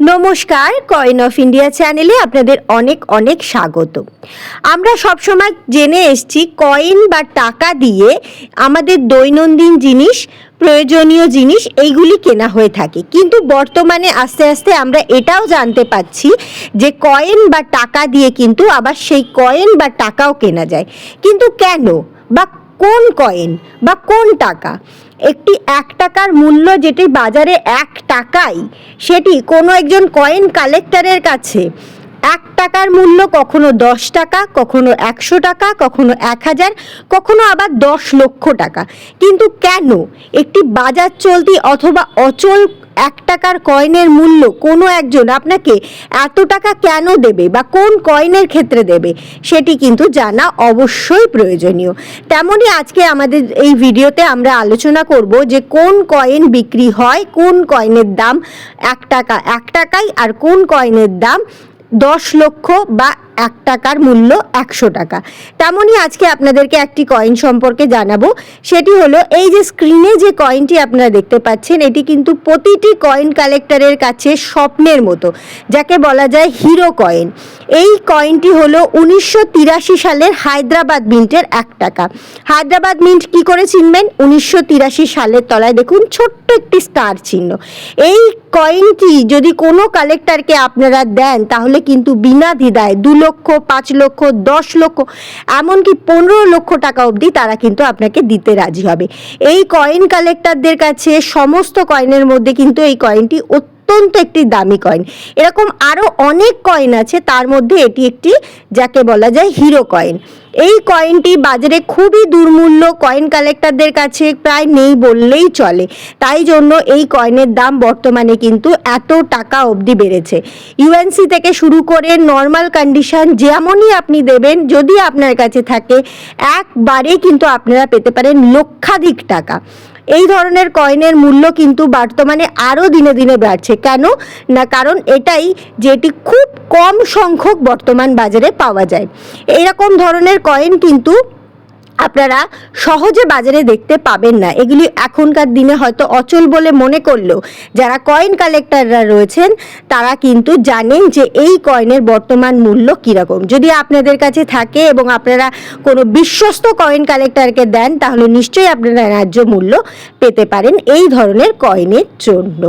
নমস্কার, coin of India চ্যানেলে আপনাদের অনেক অনেক স্বাগত। আমরা সবসময় জেনে এসেছি কয়েন বা টাকা দিয়ে আমাদের দৈনন্দিন জিনিস, প্রয়োজনীয় জিনিস এইগুলি কেনা হয়ে থাকে, কিন্তু বর্তমানে আস্তে আস্তে আমরা এটাও জানতে পাচ্ছি যে কয়েন বা টাকা দিয়ে কিন্তু আবার সেই কয়েন বা টাকাও কেনা যায়। কিন্তু কেন বা কোন কয়েন বা কোন টাকা? একটি 1 টাকার মূল্য যেটি বাজারে 1 টাকাই, সেটি কোনো একজন কয়েন কালেক্টরের কাছে 1 টাকার মূল্য কখনো 10 টাকা, কখনো 100 টাকা, কখনো 1000, কখনো আবার 10 লক্ষ টাকা। কিন্তু কেন একটি বাজার চলতি অথবা অচল 1 টাকার কয়েনের মূল্য কোনো একজন আপনাকে এত টাকা কেন দেবে বা কোন কয়েনের ক্ষেত্রে দেবে, সেটি কিন্তু জানা অবশ্যই প্রয়োজনীয়। তেমনই আজকে আমাদের এই ভিডিওতে আমরা আলোচনা করব যে কোন কয়েন বিক্রি হয়, কোন কয়েনের দাম 1 টাকা 1 টাকাই, আর কোন কয়েনের দাম 10 লক্ষ বা 1 টাকার মূল্য 100 টাকা। তেমনই আজকে আপনাদেরকে একটি কয়েন সম্পর্কে জানাবো। সেটি হলো এই যে স্ক্রিনে যে কয়েনটি আপনারা দেখতে পাচ্ছেন, এটি কিন্তু প্রতিটি কয়েন কালেক্টরের কাছে স্বপ্নের মতো, যাকে বলা যায় হিরো কয়েন। এই কয়েনটি হলো 1983 সালের হায়দ্রাবাদ মিন্টের 1 টাকা। হায়দ্রাবাদ মিন্ট কি করে চিনবেন? 1983 সালের তলায় দেখুন ছোট্ট একটি স্টার চিহ্ন। এই কয়েনটি যদি কোনো কালেক্টরকে আপনারা দেন, তাহলে কিন্তু বিনা দ্বিধায় 2 লক্ষ, 5 লক্ষ, 10 লক্ষ, এমনকি 15 লক্ষ টাকা অবধি তারা কিন্তু আপনাকে দিতে রাজি হবে। এই কয়েন কালেক্টরদের কাছে সমস্ত কয়েনের মধ্যে কিন্তু এই কয়েনটি অত্যন্ত একটি দামি কয়েন। এরকম আরও অনেক কয়েন আছে, তার মধ্যে এটি একটি, যাকে বলা যায় হিরো কয়েন। এই কয়েনটি বাজারে খুবই দুর্মূল্য, কয়েন কালেক্টরদের কাছে প্রায় নেই বললেই চলে। তাই জন্য এই কয়েনের দাম বর্তমানে কিন্তু এত টাকা অবধি বেড়েছে। ইউএনসি থেকে শুরু করে নর্মাল কন্ডিশন যেমনই আপনি দেবেন, যদি আপনার কাছে থাকে, একবারে কিন্তু আপনারা পেতে পারেন লক্ষাধিক টাকা। এই ধরনের কয়েনের মূল্য কিন্তু বর্তমানে আরও দিনে দিনে বাড়ছে। কেন না, কারণ এটাই যেটি খুব কম সংখ্যক বর্তমান বাজারে পাওয়া যায়। এইরকম ধরনের কয়েন কিন্তু আপনারা সহজে বাজারে দেখতে পাবেন না। এগুলি এখনকার দিনে হয়তো অচল বলে মনে করলেও যারা কয়েন কালেক্টররা রয়েছেন তারা কিন্তু জানেন যে এই কয়েনের বর্তমান মূল্য কীরকম। যদি আপনাদের কাছে থাকে এবং আপনারা কোনো বিশ্বস্ত কয়েন কালেক্টরকে দেন, তাহলে নিশ্চয়ই আপনারা ন্যায্য মূল্য পেতে পারেন এই ধরনের কয়েনের জন্য।